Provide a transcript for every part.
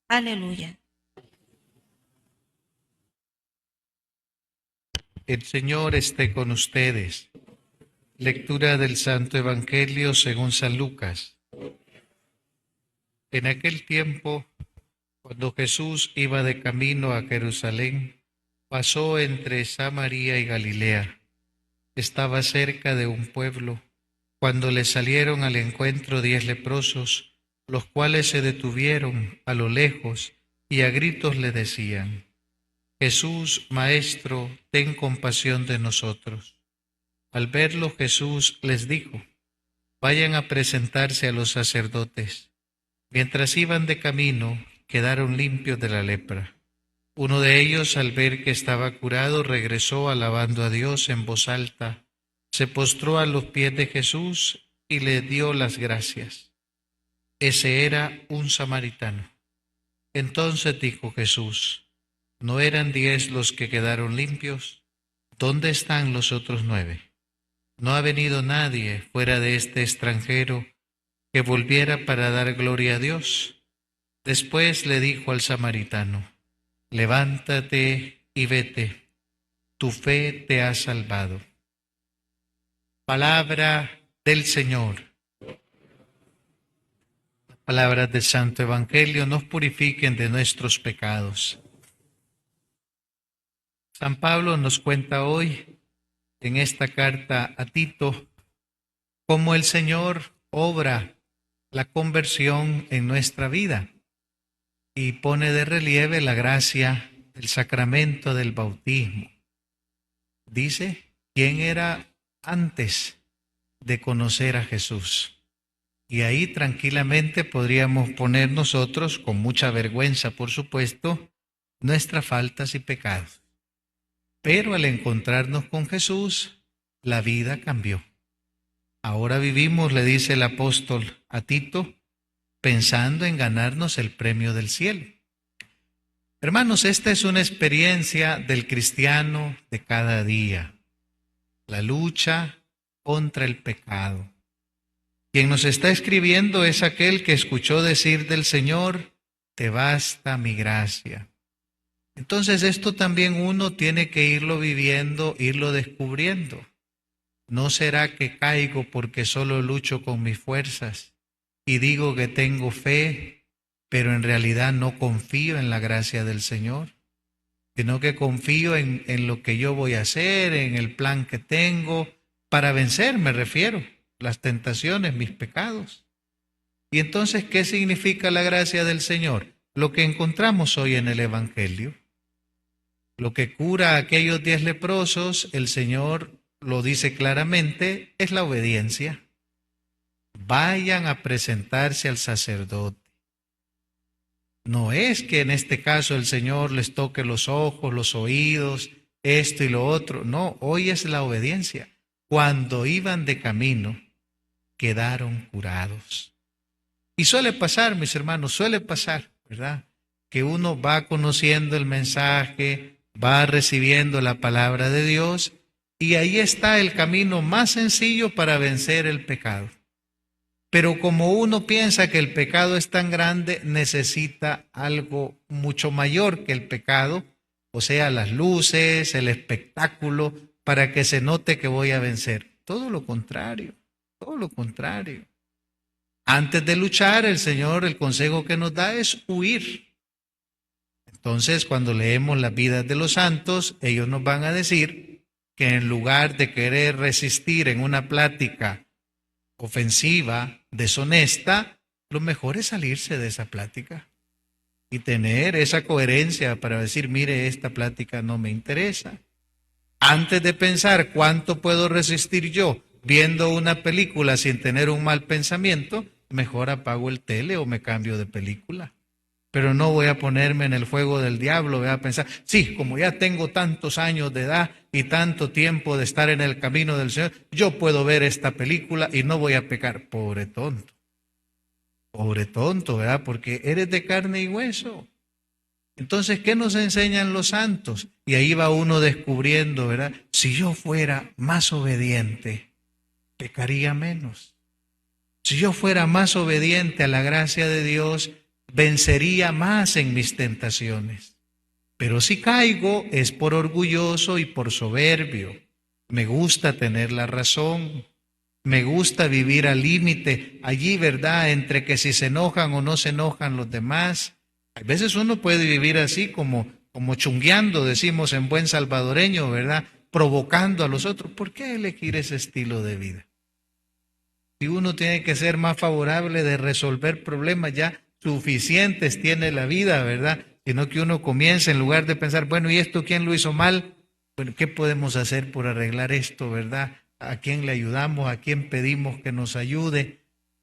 Aleluya. El Señor esté con ustedes. Lectura del Santo Evangelio según San Lucas. En aquel tiempo, cuando Jesús iba de camino a Jerusalén, pasó entre Samaria y Galilea. Estaba cerca de un pueblo, cuando le salieron al encuentro 10 leprosos, los cuales se detuvieron a lo lejos y a gritos le decían: Jesús, Maestro, ten compasión de nosotros. Al verlo, Jesús les dijo: vayan a presentarse a los sacerdotes. Mientras iban de camino, quedaron limpios de la lepra. Uno de ellos, al ver que estaba curado, regresó alabando a Dios en voz alta, se postró a los pies de Jesús y le dio las gracias. Ese era un samaritano. Entonces dijo Jesús: ¿no eran 10 los que quedaron limpios? ¿Dónde están los otros 9? No ha venido nadie fuera de este extranjero que volviera para dar gloria a Dios. Después le dijo al samaritano: levántate y vete, tu fe te ha salvado. Palabra del Señor. Las palabras del Santo Evangelio nos purifiquen de nuestros pecados. San Pablo nos cuenta hoy, en esta carta a Tito, cómo el Señor obra la conversión en nuestra vida y pone de relieve la gracia del sacramento del bautismo. Dice quién era antes de conocer a Jesús. Y ahí tranquilamente podríamos poner nosotros, con mucha vergüenza por supuesto, nuestras faltas y pecados. Pero al encontrarnos con Jesús, la vida cambió. Ahora vivimos, le dice el apóstol a Tito, pensando en ganarnos el premio del cielo. Hermanos, esta es una experiencia del cristiano de cada día. La lucha contra el pecado. Quien nos está escribiendo es aquel que escuchó decir del Señor: te basta mi gracia. Entonces esto también uno tiene que irlo viviendo, irlo descubriendo. No será que caigo porque solo lucho con mis fuerzas y digo que tengo fe, pero en realidad no confío en la gracia del Señor, sino que confío en lo que yo voy a hacer, en el plan que tengo para vencer, me refiero, las tentaciones, mis pecados. Y entonces, ¿qué significa la gracia del Señor? Lo que encontramos hoy en el Evangelio. Lo que cura a aquellos 10 leprosos, el Señor lo dice claramente, es la obediencia. Vayan a presentarse al sacerdote. No es que en este caso el Señor les toque los ojos, los oídos, esto y lo otro. No, hoy es la obediencia. Cuando iban de camino, quedaron curados. Y suele pasar, mis hermanos, suele pasar, ¿verdad? Que uno va conociendo el mensaje, va recibiendo la palabra de Dios, y ahí está el camino más sencillo para vencer el pecado. Pero como uno piensa que el pecado es tan grande, necesita algo mucho mayor que el pecado, o sea, las luces, el espectáculo, para que se note que voy a vencer. Todo lo contrario, todo lo contrario. Antes de luchar, el Señor, el consejo que nos da es huir. Entonces, cuando leemos las vidas de los santos, ellos nos van a decir que en lugar de querer resistir en una plática ofensiva, deshonesta, lo mejor es salirse de esa plática y tener esa coherencia para decir: mire, esta plática no me interesa. Antes de pensar cuánto puedo resistir yo viendo una película sin tener un mal pensamiento, mejor apago el tele o me cambio de película. Pero no voy a ponerme en el fuego del diablo, voy a pensar: sí, como ya tengo tantos años de edad y tanto tiempo de estar en el camino del Señor, yo puedo ver esta película y no voy a pecar. Pobre tonto, ¿verdad? Porque eres de carne y hueso. Entonces, ¿qué nos enseñan los santos? Y ahí va uno descubriendo, ¿verdad? Si yo fuera más obediente, pecaría menos. Si yo fuera más obediente a la gracia de Dios, vencería más en mis tentaciones. Pero si caigo es por orgulloso y por soberbio. Me gusta tener la razón. Me gusta vivir al límite, allí, ¿verdad? Entre que si se enojan o no se enojan los demás. A veces uno puede vivir así como chungueando, decimos en buen salvadoreño, ¿verdad? Provocando a los otros. ¿Por qué elegir ese estilo de vida? Si uno tiene que ser más favorable de resolver problemas, ya suficientes tiene la vida, ¿verdad? Sino que uno comience en lugar de pensar, bueno, ¿y esto quién lo hizo mal? Bueno, ¿qué podemos hacer por arreglar esto, verdad? ¿A quién le ayudamos? ¿A quién pedimos que nos ayude?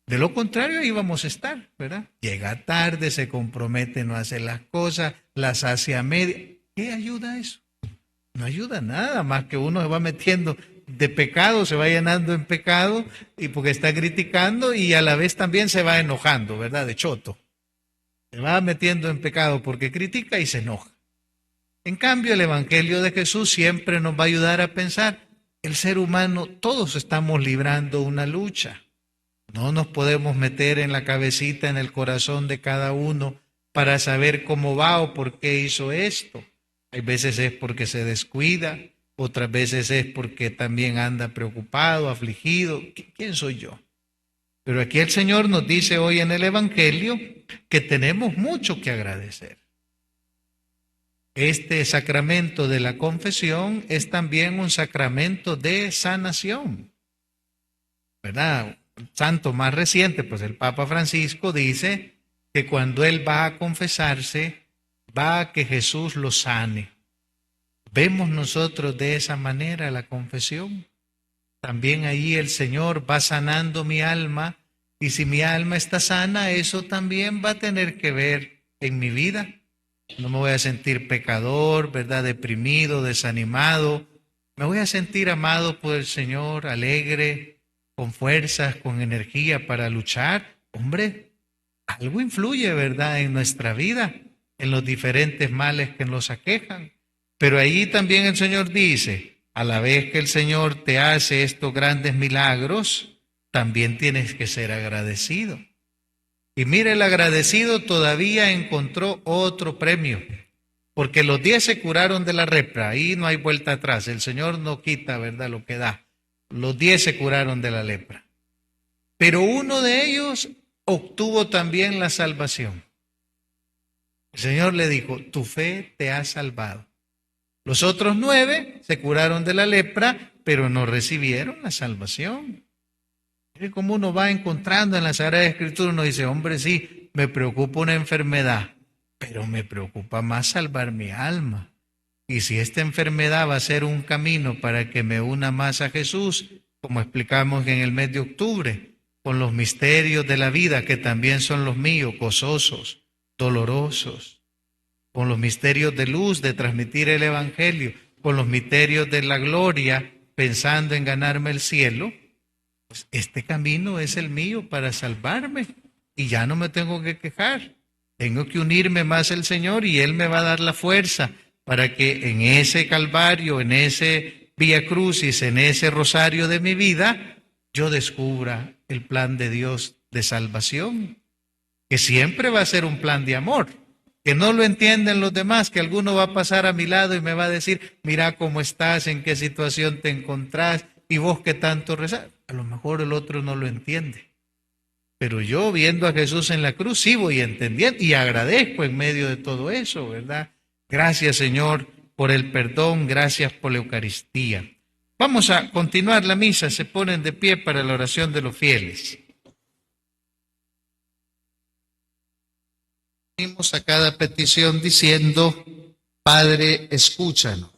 De lo contrario, ahí vamos a estar, ¿verdad? Llega tarde, se compromete, no hace las cosas, las hace a media. ¿Qué ayuda eso? No ayuda nada, más que uno se va metiendo de pecado, se va llenando en pecado, y porque está criticando y a la vez también se va enojando, ¿verdad? De choto. Se va metiendo en pecado porque critica y se enoja. En cambio, el Evangelio de Jesús siempre nos va a ayudar a pensar, el ser humano, todos estamos librando una lucha. No nos podemos meter en la cabecita, en el corazón de cada uno para saber cómo va o por qué hizo esto. Hay veces es porque se descuida, otras veces es porque también anda preocupado, afligido. ¿Quién soy yo? Pero aquí el Señor nos dice hoy en el Evangelio que tenemos mucho que agradecer. Este sacramento de la confesión es también un sacramento de sanación, ¿verdad? El santo más reciente, pues el Papa Francisco dice que cuando él va a confesarse, va a que Jesús lo sane. ¿Vemos nosotros de esa manera la confesión? También ahí el Señor va sanando mi alma, y si mi alma está sana, eso también va a tener que ver en mi vida. No me voy a sentir pecador, ¿verdad? Deprimido, desanimado. Me voy a sentir amado por el Señor, alegre, con fuerzas, con energía para luchar. Hombre, algo influye, ¿verdad?, en nuestra vida, en los diferentes males que nos aquejan. Pero ahí también el Señor dice, a la vez que el Señor te hace estos grandes milagros, también tienes que ser agradecido. Y mire, el agradecido todavía encontró otro premio, porque los 10 se curaron de la lepra, ahí no hay vuelta atrás, el Señor no quita, ¿verdad?, lo que da. Los 10 se curaron de la lepra. Pero uno de ellos obtuvo también la salvación. El Señor le dijo, tu fe te ha salvado. Los otros 9 se curaron de la lepra, pero no recibieron la salvación. Mire cómo uno va encontrando en la Sagrada Escritura, uno dice, hombre, sí, me preocupa una enfermedad, pero me preocupa más salvar mi alma. Y si esta enfermedad va a ser un camino para que me una más a Jesús, como explicamos en el mes de octubre, con los misterios de la vida, que también son los míos, gozosos, dolorosos, con los misterios de luz, de transmitir el Evangelio, con los misterios de la gloria, pensando en ganarme el cielo, pues este camino es el mío para salvarme y ya no me tengo que quejar. Tengo que unirme más al Señor y Él me va a dar la fuerza para que en ese calvario, en ese Vía Crucis, en ese rosario de mi vida, yo descubra el plan de Dios de salvación, que siempre va a ser un plan de amor, que no lo entienden los demás, que alguno va a pasar a mi lado y me va a decir, mira cómo estás, en qué situación te encontrás, y vos qué tanto rezás. A lo mejor el otro no lo entiende. Pero yo, viendo a Jesús en la cruz, sí voy entendiendo y agradezco en medio de todo eso, ¿verdad? Gracias, Señor, por el perdón, gracias por la Eucaristía. Vamos a continuar la misa, se ponen de pie para la oración de los fieles. Venimos a cada petición diciendo, Padre, escúchanos.